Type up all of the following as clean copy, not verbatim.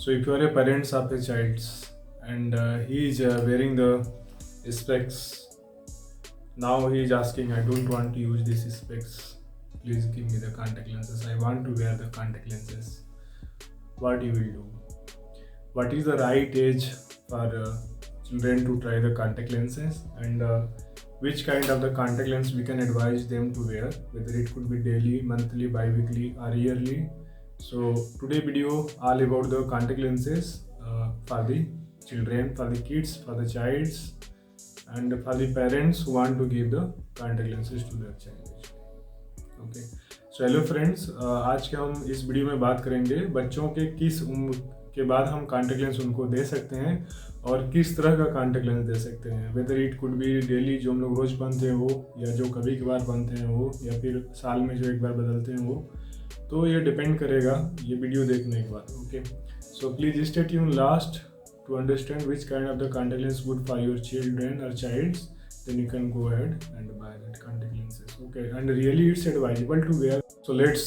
So if you are a parents of a child and he is wearing the specs, now he is asking, I don't want to use these specs. Please give me the contact lenses. I want to wear the contact lenses. What you will do? What is the right age for children to try the contact lenses, and which kind of the contact lens we can advise them to wear, whether it could be daily, monthly, bi-weekly or yearly. So today video all about the contact lenses for the children, for the kids, for the childs and for the parents who want to give the contact lenses to their child. Okay so hello friends, आज के हम इस video में बात करेंगे बच्चों के किस उम्र के बाद हम कॉन्टेक्ट लेंस उनको दे सकते हैं और किस तरह का कॉन्टेक्ट लेंस दे सकते हैं, whether it could be daily जो हम लोग रोज़ पहनते हैं वो, या जो कभी कभार पहनते हैं वो, या फिर साल में जो एक बार बदलते हैं वो। तो ये डिपेंड करेगा ये वीडियो देखने के बाद। Okay so please stay tune last to understand which kind of the contact lens good for your children और childs, then you can go ahead and buy that contact lenses. Okay, and really it's advisable to wear. So let's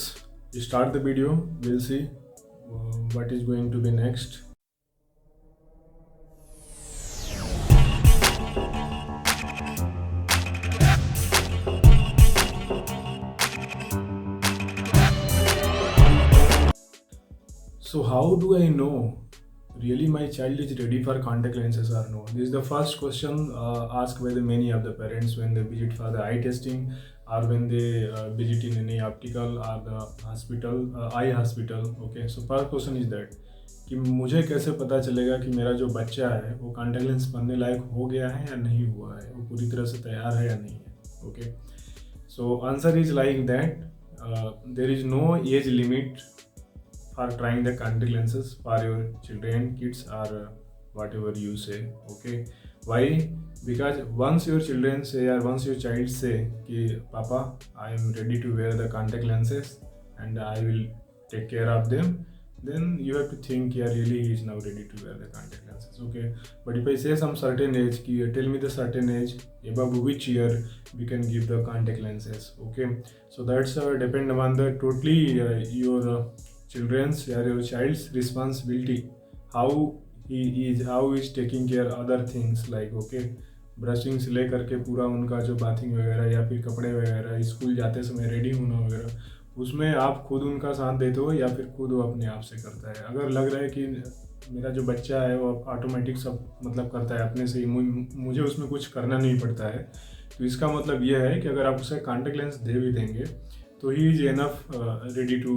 start the video. We'll see what is going to be next. So how do I know really my child is ready for contact lenses or no? This is the first question asked by the many of the parents when they visit for the eye testing or when they visit in any optical or the hospital, eye hospital. Okay, so first question is that कि मुझे कैसे पता चलेगा कि मेरा जो बच्चा है वो कॉन्टैक्ट लेंस पहनने लायक हो गया है या नहीं हुआ है, वो पूरी तरह से तैयार है या नहीं है। Okay so answer is like that there is no age limit for trying the contact lenses for your children, kids or whatever you say. Okay, why? Because once your children say or once your child say कि papa I am ready to wear the contact lenses and I will take care of them, then you have to think yeah really he is now ready to wear the contact lenses. Okay, but if I say some certain age कि tell me the certain age above which year we can give the contact lenses. Okay, so that's depend on the totally your children's or your child's responsibility, how he is taking care other things like okay brushing से लेकर के पूरा उनका जो bathing वगैरह या फिर कपड़े वगैरह, स्कूल जाते समय रेडी होना वगैरह, उसमें आप खुद उनका साथ देते हो या फिर खुद वो अपने आप से करता है। अगर लग रहा है कि मेरा जो बच्चा है वो ऑटोमेटिक सब मतलब करता है अपने से ही, मुझे उसमें कुछ करना नहीं पड़ता है, तो इसका मतलब ये है कि अगर आप उसे कॉन्टेक्ट लेंस दे भी देंगे तो he is enough ready to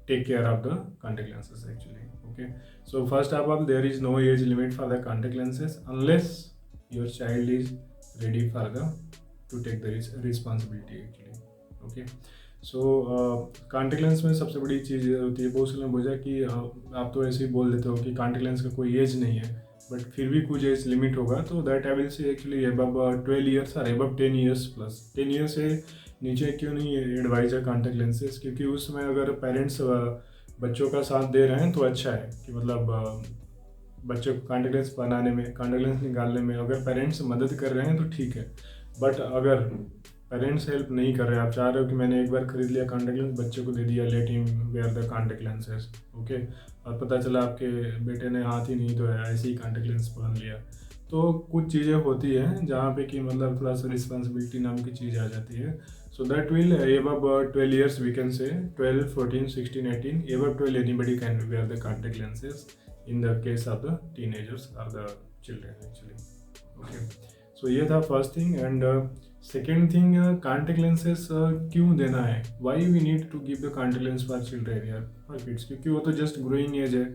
take care of the contact lenses actually. Okay, so first of all there is no age limit for the contact lenses unless your child is ready for the to take the responsibility actually. Okay, so contact lens में सबसे बड़ी चीज़ होती है, बहुत से लोग बोला कि आप तो ऐसे ही बोल देते हो कि contact lens का कोई एज नहीं है, बट फिर भी कुछ एज लिमिट होगा, तो that I will say actually above 12 years और अबव 10 ईयर्स प्लस। 10 ईयर्स से नीचे क्यों नहीं एडवाइज है कॉन्टैक्ट लेंसेज, क्योंकि उसमें अगर पेरेंट्स बच्चों का साथ दे रहे हैं तो अच्छा है कि मतलब बच्चों को कॉन्टैक्ट लेंस बनाने में, कॉन्टैक्ट लेंस निकालने में अगर पेरेंट्स मदद कर रहे हैं तो ठीक है, बट अगर पेरेंट्स हेल्प नहीं कर रहे हैं, आप चाह रहे हो कि मैंने एक बार खरीद लिया कॉन्टैक्ट लेंस, बच्चे को दे दिया, let him wear the contact lenses. Okay, और पता चला आपके बेटे ने हाथ ही नहीं धोया, ऐसे ही कॉन्टैक्ट लेंस पहन लिया, तो कुछ चीज़ें होती हैं जहाँ पे कि मतलब थोड़ा सा रिस्पॉन्सिबिलिटी नाम की चीज़ आ जाती है। So that will above 12 years we can say 12, 14, 16, 18, above 12 anybody can wear the contact lenses in the case of the teenagers or the children actually. Okay, so ये था first thing. And second thing, contact lenses क्यों देना है, why we need to give the contact lens for children यार for kids, क्योंकि वो तो just growing as है,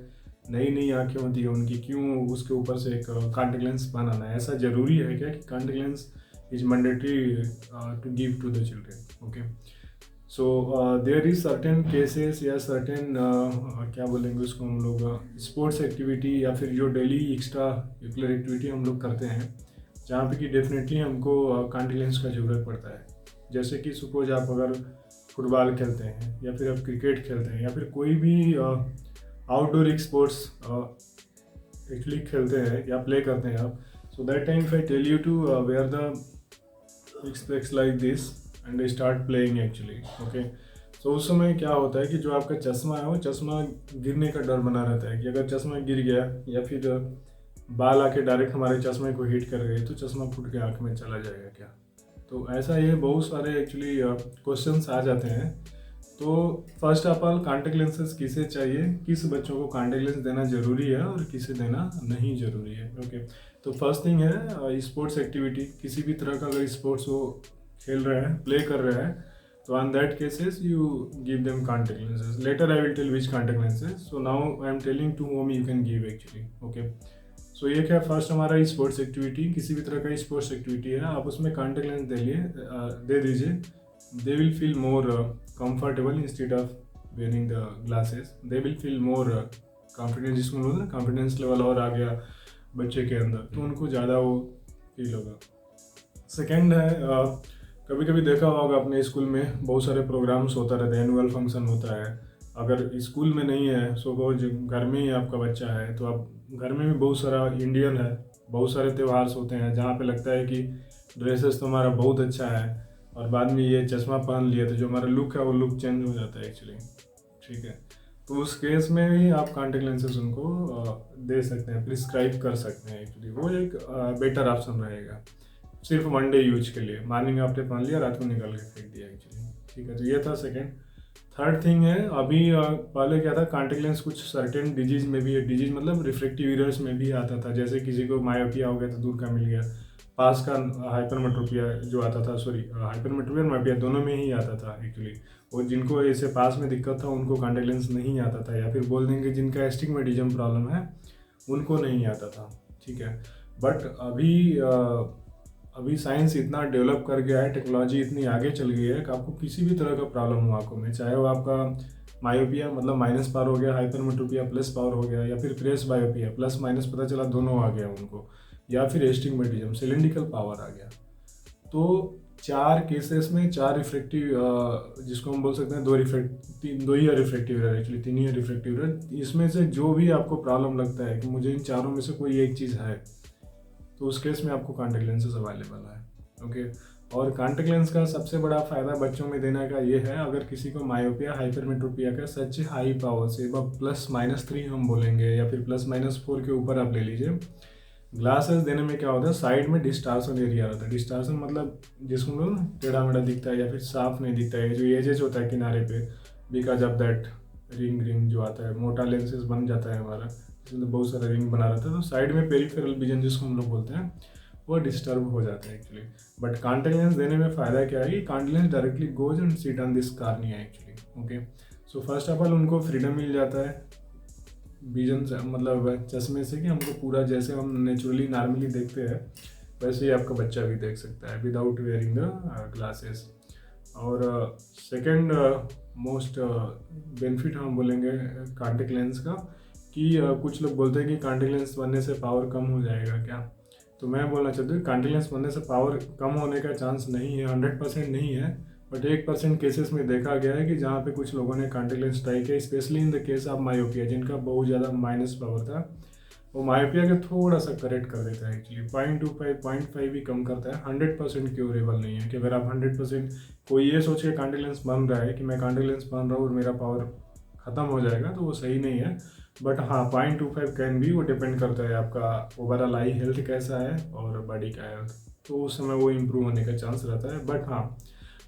नई नई आंखें होती है उनकी, क्यों उसके ऊपर से एक कॉन्टेक्ट लेंस बनाना है? ऐसा ज़रूरी है क्या कि contact lens is mandatory to give to the children? Okay, so there is certain cases या सर्टेन क्या बोलेंगे उसको हम लोग, स्पोर्ट्स एक्टिविटी या फिर जो डेली एक्स्ट्रा करिकुलर एक्टिविटी हम लोग करते हैं जहाँ पे कि डेफिनेटली हमको कॉन्टेक्ट लेंस का ज़रूरत पड़ता है। जैसे कि सपोज आप अगर फुटबॉल खेलते हैं या फिर आप क्रिकेट खेलते हैं या फिर कोई भी आउटडोर स्पोर्ट्स एक्चुअली खेलते हैं या प्ले करते हैं आप, so that time if I tell you to wear the specs like this and I start playing actually. Okay, तो उस समय क्या होता है कि जो आपका चश्मा है वो चश्मा गिरने का डर बना रहता है कि अगर चश्मा गिर गया या फिर बाल आके डायरेक्ट हमारे चश्मे को हिट कर गए तो चश्मा फूट के आँख में चला जाएगा क्या। तो ऐसा ये बहुत सारे एक्चुअली क्वेश्चंस आ जाते हैं। तो first of all contact lenses किसे चाहिए, किस बच्चों को कॉन्टेक्ट लेंस देना जरूरी है और किसे देना नहीं जरूरी है। ओके, तो फर्स्ट थिंग है स्पोर्ट्स एक्टिविटी, किसी भी तरह का अगर स्पोर्ट्स वो खेल रहे हैं, प्ले कर रहे हैं, तो on that cases you give them contact lenses. Later I will tell which contact lenses, so now I am telling to home you can give actually. Okay, so ये क्या, फर्स्ट हमारा स्पोर्ट्स एक्टिविटी, किसी भी तरह का sports activity है, आप उसमें कॉन्टेक्ट लेंस दे दीजिए। They will feel more comfortable instead of wearing the glasses, they will feel more confidence, जिसको बोलते हैं कॉन्फिडेंस लेवल और आ गया बच्चे के अंदर, तो उनको ज़्यादा वो फील होगा। सेकेंड है कभी कभी देखा होगा अपने स्कूल में बहुत सारे प्रोग्राम्स होता रहता है, एनुअल फंक्शन होता है। अगर स्कूल में नहीं है, सपोज घर में ही आपका बच्चा है, तो आप घर में भी बहुत सारा इंडियन है, बहुत सारे त्योहार होते हैं जहाँ पे लगता है कि ड्रेसेस तो हमारा बहुत अच्छा है और बाद में ये चश्मा पहन लिया तो जो हमारा लुक है वो लुक चेंज हो जाता है एक्चुअली। ठीक है, तो उस केस में भी आप कॉन्टेक्ट लेंसेज उनको दे सकते हैं, प्रिस्क्राइब कर सकते हैं एक्चुअली, वो एक बेटर ऑप्शन रहेगा। सिर्फ वन डे यूज के लिए, मॉर्निंग में आपने पहन लिया, रात को निकाल के फेंक दिया एक्चुअली। ठीक है, तो ये था सेकेंड। थर्ड थिंग है, अभी पहले क्या था, कॉन्टेक्ट लेंस कुछ सर्टेन डिजीज में भी, डिजीज मतलब रिफ्लेक्टिव एरर्स में भी आता था, जैसे किसी को मायोपिया हो गया तो दूर का मिल गया, पास का हाइपरमेट्रोपिया जो आता था, सॉरी हाइपरमेट्रोपिया और मायोपिया दोनों में ही आता था एक्चुअली। और जिनको ऐसे पास में दिक्कत था उनको कॉन्टेक्ट लेंस नहीं आता था, या फिर बोल देंगे जिनका एस्टिग्मेटिज्म प्रॉब्लम है उनको नहीं आता था। ठीक है, बट अभी साइंस इतना डेवलप कर गया है, टेक्नोलॉजी इतनी आगे चल गई है कि आपको किसी भी तरह का प्रॉब्लम हो आंखों में, चाहे वो आपका मायोपिया मतलब माइनस पावर हो गया, हाइपरमेट्रोपिया प्लस पावर हो गया, या फिर प्रेस बायोपिया प्लस माइनस पता चला दोनों आ गया उनको, या फिर एस्टिग्मेटिज्म सिलिंड्रिकल पावर आ गया। तो चार केसेस में चार रिफ्लेक्टिव, जिसको हम बोल सकते हैं दो ही रिफ्लेक्टिव एरर, एक्चुअली तीन ही रिफ्लेक्टिव एरर, इसमें से जो भी आपको प्रॉब्लम लगता है कि मुझे इन चारों में से कोई एक चीज़ है, तो उस केस में आपको कॉन्टेक्ट लेंसेज अवेलेबल है। ओके, और कॉन्टेक्ट लेंस का सबसे बड़ा फायदा बच्चों में देने का ये है, अगर किसी को मायोपिया हाइपरमेट्रोपिया का सच हाई पावर से +-3 हम बोलेंगे, या फिर +-4 के ऊपर आप ले लीजिए, ग्लासेस देने में क्या होता है, साइड में डिस्टार्सन एरिया रहता है। डिस्टार्सन मतलब जिसको लोग टेढ़ा मेढ़ा दिखता है या फिर साफ नहीं दिखता है, जो एजेज होता है किनारे पे, बिकॉज ऑफ दैट रिंग जो आता है, मोटा लेंसेज बन जाता है हमारा, इसमें बहुत सारा रिंग बना रहता है, तो साइड में पेरिफेरल विजन जिसको हम लोग बोलते हैं वो डिस्टर्ब हो जाता है एक्चुअली। बट कॉन्टेक्ट लेंस देने में फ़ायदा क्या है कि contact lens directly goes and sit on this cornea actually. Okay, so first of all उनको फ्रीडम मिल जाता है विजन से, मतलब चश्मे से, कि हमको पूरा जैसे हम नेचुरली नॉर्मली देखते हैं वैसे ही आपका बच्चा भी देख सकता है विदाउट वेयरिंग द ग्लासेस। और सेकेंड मोस्ट बेनिफिट हम बोलेंगे कॉन्टेक्ट लेंस का, कि कुछ लोग बोलते हैं कि कॉन्टेक्ट लेंस बनने से पावर कम हो जाएगा क्या, तो मैं बोलना चाहता हूँ कॉन्टेक्ट लेंस बनने से पावर कम होने का चांस नहीं है, 100% नहीं है, बट 1% केसेस में देखा गया है कि जहाँ पे कुछ लोगों ने कॉन्टेक्ट लेंस ट्राई किया, specially in the case of myopia, जिनका बहुत ज़्यादा माइनस पावर था, वो मायोपिया के थोड़ा सा करेक्ट कर देता है एक्चुअली, 0.25 0.5 भी कम करता है, 100% क्योरेबल नहीं है। कि अगर आप 100% कोई ये सोच के कॉन्टेक्ट लेंस बन रहा है कि मैं कॉन्टेक्ट लेंस बन रहा हूँ और मेरा पावर ख़त्म हो जाएगा, तो वो सही नहीं है। बट हाँ, 0.25 कैन भी, वो डिपेंड करता है आपका ओवरऑल आई हेल्थ कैसा है और बॉडी का हेल्थ, तो उस समय वो इम्प्रूव होने का चांस रहता है। बट हाँ,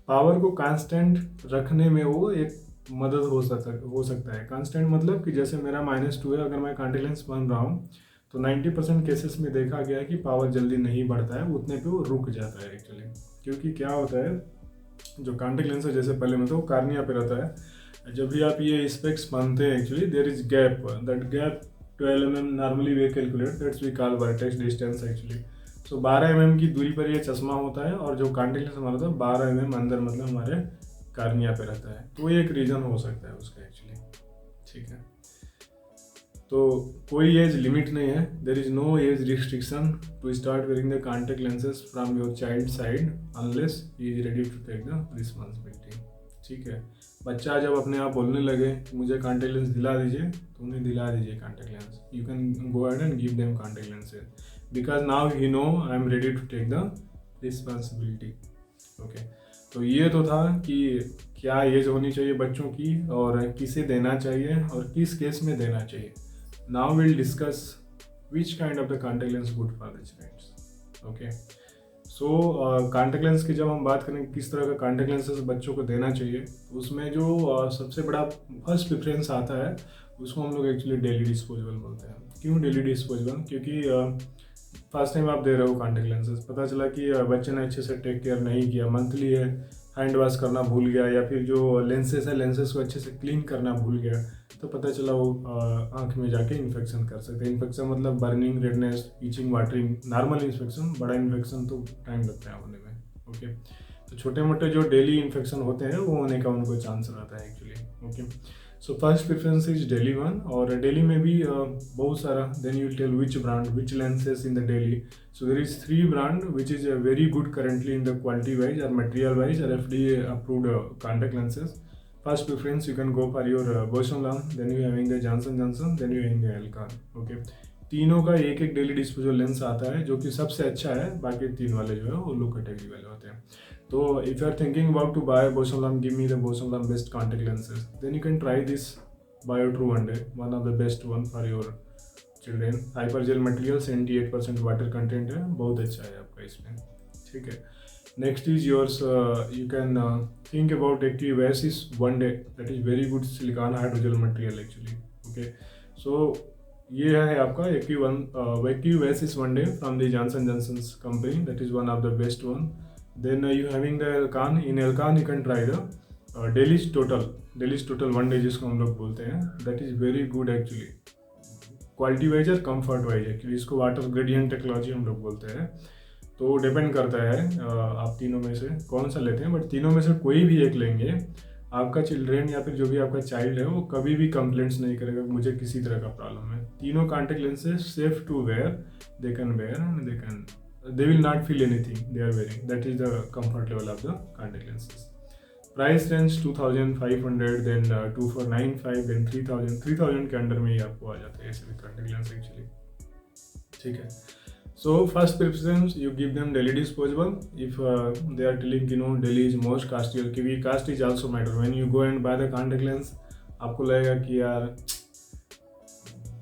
पावर को कांस्टेंट रखने में वो एक मदद हो सकता है। कांस्टेंट मतलब कि जैसे मेरा -2 है, अगर मैं कॉन्टेक्ट लेंस बन रहा हूँ तो 90% केसेस में देखा गया है कि पावर जल्दी नहीं बढ़ता है, उतने पे वो रुक जाता है एक्चुअली। क्योंकि क्या होता है, जो कॉन्टेक्ट लेंस है जैसे पहले मतलब वो कार्निया पे रहता है, जब भी आप ये स्पेक्स पहनते हैं actually there is gap, that gap 12 mm normally we calculate, that's we call vertex distance actually. So 12 mm की दूरी पर ये चश्मा होता है, और जो कॉन्टेक्ट लेंस हमारा था 12 mm अंदर मतलब हमारे कार्निया पे रहता है, तो ये एक रीज़न हो सकता है उसका एक्चुअली। ठीक है, तो कोई एज लिमिट नहीं है, there is no age restriction to start wearing the contact lenses from your child side unless he is ready to take the responsibility. ठीक है, बच्चा जब अपने आप बोलने लगे कि मुझे कॉन्टेक्ट लेंस दिला दीजिए, तो उन्हें दिला दीजिए contact lens. You can go ahead and give them contact lenses because now he know I am ready to take the responsibility. Okay, तो ये तो था कि क्या एज होनी चाहिए बच्चों की और किसे देना चाहिए और किस केस में देना चाहिए. Now will discuss which kind of the contact lens good for the childrens. Okay, so contact lens की जब हम बात करें किस तरह का कॉन्टैक्ट लेंसेज बच्चों को देना चाहिए, उसमें जो सबसे बड़ा फर्स्ट प्रेफरेंस आता है उसको हम लोग एक्चुअली डेली डिस्पोजेबल बोलते हैं. क्यों डेली डिस्पोजेबल? क्योंकि फर्स्ट टाइम आप दे रहे हो कॉन्टैक्ट लेंसेज, पता चला कि बच्चे ने अच्छे से टेक केयर नहीं किया, मंथली है, हैंड वॉश करना भूल गया, या फिर जो लेंसेज है लेंसेज को अच्छे से क्लीन करना भूल गया, तो पता चला वो आँख में जाके इन्फेक्शन कर सकते हैं. इन्फेक्शन मतलब burning, redness, itching, watering, normal infection. बड़ा इन्फेक्शन तो टाइम लगता है होने में. ओके, तो छोटे मोटे जो डेली इन्फेक्शन होते हैं वो होने का उनको चांस रहता है actually. Okay, so first preference is daily one. और डेली में भी बहुत सारा, then you tell which brand, which lenses in the daily. So there is 3 brand which is very good currently in the quality wise or material wise or FDA approved contact lenses. First preference you can go for your Bausch & Lomb, then you having the Johnson Johnson, then you having the Alcon. Okay, तीनों का एक एक daily disposal lens आता है जो कि सबसे अच्छा है. बाकी 3 वाले जो है वो लो कैटेगरी वाले होते हैं. तो if you are thinking about to buy Bausch & Lomb, give me the Bausch & Lomb best contact lenses, then you can try this BioTrue one day, one of the best one for your children. Hypergel material, 78% water content है, बहुत अच्छा है आपका इसमें. ठीक है, next is yours, you can think about Acuvue Oasys one day, that is very good silicone hydrogel material actually. Okay, so ये है आपका Acuvue Oasys one day from the Johnson Johnson's company, that is one of the best one. Then you having the Alcon. In Alcon you can try the Delish Total one day जिसको हम लोग बोलते हैं. That is very good actually, quality wise और comfort wise actually. इसको water gradient technology हम लोग बोलते हैं. तो डिपेंड करता है आप तीनों में से कौन सा लेते हैं, बट तीनों में से कोई भी एक लेंगे, आपका चिल्ड्रेन या फिर जो भी आपका चाइल्ड है वो कभी भी कंप्लेंट्स नहीं करेगा मुझे किसी तरह का प्रॉब्लम है. तीनों contact lenses safe to wear, they can wear and they will not feel anything they are wearing. That is the comfort level of the contact lenses. Price range 2500, then 2495, then 3000 के under में ही आपको आ जाते हैं ऐसे भी contact lens actually. ठीक है, so first preference you give them daily disposable. If they are telling daily is most costly, क्योंकि cost is also matter. When you go and buy the contact lens, आपको लगेगा कि यार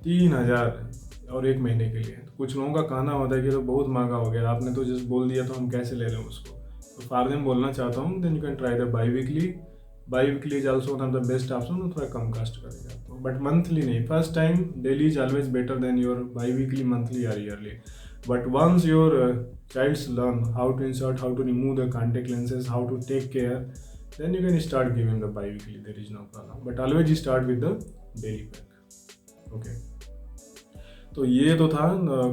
3000 और एक महीने के लिए. तो कुछ लोगों का कहना होता है कि तो बहुत महंगा हो गया, आपने तो जस्ट बोल दिया तो हम कैसे ले रहे हैं उसको. तो फॉर देम बोलना चाहता हूँ, then you can try the biweekly is also one of the best option. थोड़ा कम कास्ट करेगा आपको, बट मंथली नहीं. First time daily is always better than your biweekly, monthly और yearly. But once your childs learn how to insert, how to remove the contact lenses, how to take care, then you can start giving the biweekly, there is no problem. But always start with the daily pack. Okay, तो ये तो था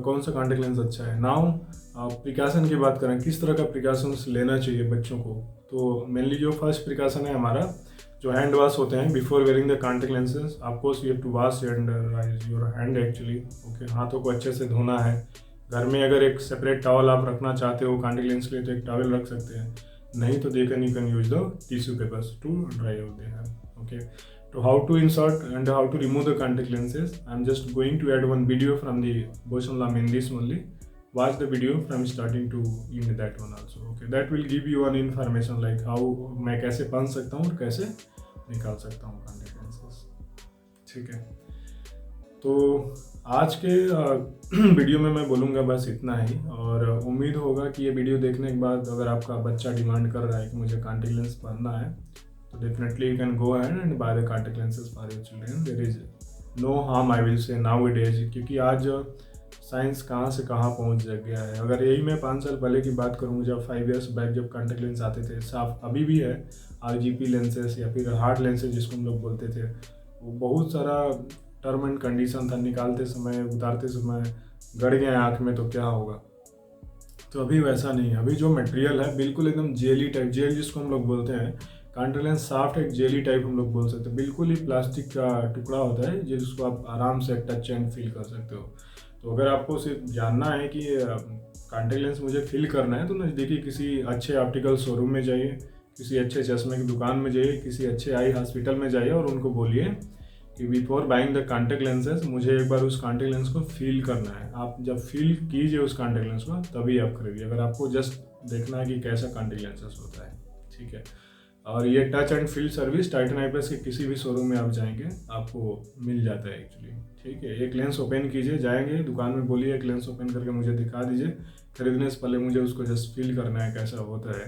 कौन सा contact lens अच्छा है. Now precaution की बात करें, किस तरह का प्रिकॉशंस लेना चाहिए बच्चों को. तो मेनली जो फर्स्ट प्रिकॉशन है हमारा, जो हैंड वॉश होते हैं before wearing the contact lenses. Of course you have to wash your hand actually. Okay, हाथों को अच्छे से धोना है. घर में अगर एक सेपरेट टॉवल आप रखना चाहते हो कॉन्टैक्ट लेंस के लिए तो एक टॉवल रख सकते हैं, नहीं तो you can use the tissue papers to dry out they have. Okay, to how to insert and how to remove the contact lenses, I'm just going to add one video from the Bausch & Lomb in this only. Watch the video from starting to end that one also. Okay, that will give you one information like how मैं कैसे पहन सकता हूँ और कैसे निकाल सकता हूँ contact lenses. ठीक है, तो आज के वीडियो में मैं बोलूँगा बस इतना ही. और उम्मीद होगा कि ये वीडियो देखने के बाद अगर आपका बच्चा डिमांड कर रहा है कि मुझे कॉन्टैक्ट लेंस पहनना है, so definitely you can go ahead and buy the contact lenses for your children. There is no harm I will say nowadays, क्योंकि आज साइंस कहाँ से कहाँ पहुँच गया है. अगर यही मैं 5 साल पहले की बात करूँ, जब 5 years बैक जब कॉन्टैक्ट लेंस आते थे, साफ अभी भी है, RGP लेंसेज या फिर हार्ड लेंसेज जिसको हम लोग बोलते थे, वो बहुत सारा टर्म एंड कंडीशन था. निकालते समय, उतारते समय गड़ गए आँख में तो क्या होगा. तो अभी वैसा नहीं है. अभी जो मटेरियल है बिल्कुल एकदम जेली टाइप, जेल जिसको हम लोग बोलते हैं, कॉन्टैक्ट लेंस सॉफ्ट एक जेली टाइप हम लोग बोल सकते हैं. बिल्कुल ही प्लास्टिक का टुकड़ा होता है जिसको आप आराम से टच एंड फील कर सकते हो. तो अगर आपको सिर्फ जानना है कि कॉन्टैक्ट लेंस मुझे फील करना है, तो नज़दीकी किसी अच्छे ऑप्टिकल शोरूम में जाइए, किसी अच्छे चश्मे की दुकान में जाइए, किसी अच्छे आई हॉस्पिटल में जाइए और उनको बोलिए कि before buying the contact lenses मुझे एक बार उस कॉन्टैक्ट लेंस को फील करना है. आप जब फील कीजिए उस कॉन्टैक्ट लेंस को तभी आप खरीदिए, अगर आपको जस्ट देखना है कि कैसा कॉन्टैक्ट लेंसेज होता है. ठीक है। और ये touch and feel service Titan I plus के किसी भी शोरूम में आप जाएंगे आपको मिल जाता है एक्चुअली, ठीक है। एक लेंस ओपन कीजिए, जाएंगे दुकान में, बोलिए एक लेंस ओपन करके मुझे दिखा दीजिए, खरीदने से पहले मुझे उसको जस्ट फील करना है कैसा होता है,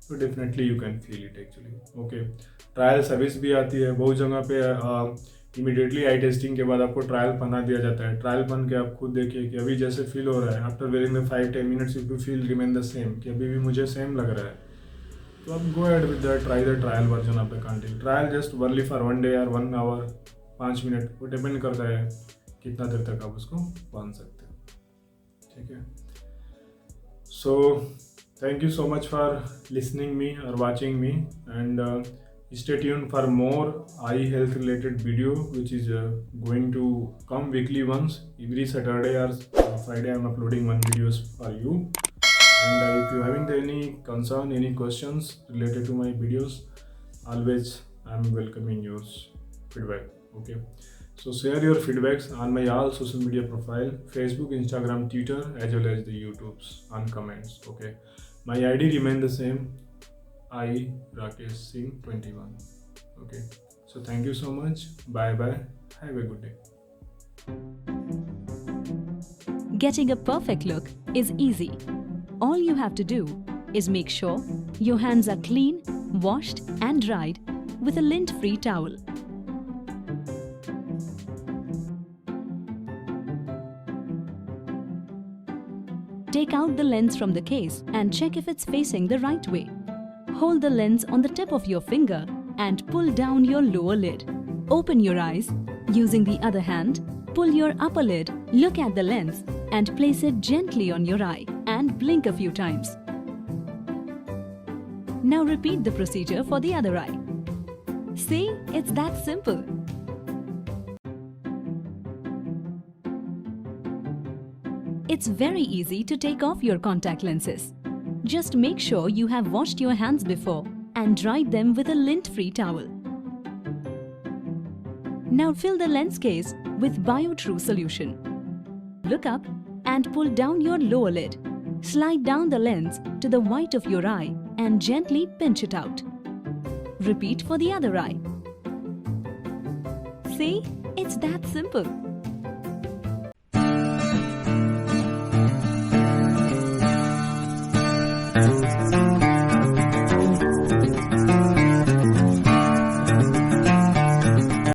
तो definitely you can feel it actually, okay. Trial service भी आती है बहुत जगह पे, इमीडिएटली आई टेस्टिंग के बाद आपको ट्रायल पना दिया जाता है। ट्रायल पन के आप खुद देखिए कि अभी जैसे फील हो रहा है, after wearing the 5-10 minutes you feel remain the same, कि अभी भी मुझे सेम लग रहा है, तो आप go ahead with that, try the trial version of the content. Trial just only for 1 day और 1 आवर, 5 मिनट, वो डिपेंड करता है कितना देर तक आप उसको बांध सकते हो, ठीक है। So thank you so much for listening me और watching me, and stay tuned for more eye health related video which is going to come weekly once. Every Saturday or Friday I'm uploading one videos for you, and if you having any concern, any questions related to my videos, always I'm welcoming your feedback, okay. So share your feedbacks on my all social media profile, Facebook, Instagram, Twitter, as well as the YouTubes on comments, okay. My ID remain the same, I Rakesh Singh 21, okay. So thank you so much, bye bye, have a good day. Getting a perfect look is easy. All you have to do is make sure your hands are clean, washed and dried with a lint-free towel. Take out the lens from the case and check if it's facing the right way. Hold the lens on the tip of your finger and pull down your lower lid. Open your eyes. Using the other hand, pull your upper lid, look at the lens and place it gently on your eye and blink a few times. Now repeat the procedure for the other eye. See, it's that simple. It's very easy to take off your contact lenses. Just make sure you have washed your hands before and dried them with a lint-free towel. Now fill the lens case with BioTrue solution. Look up and pull down your lower lid. Slide down the lens to the white of your eye and gently pinch it out. Repeat for the other eye. See, it's that simple.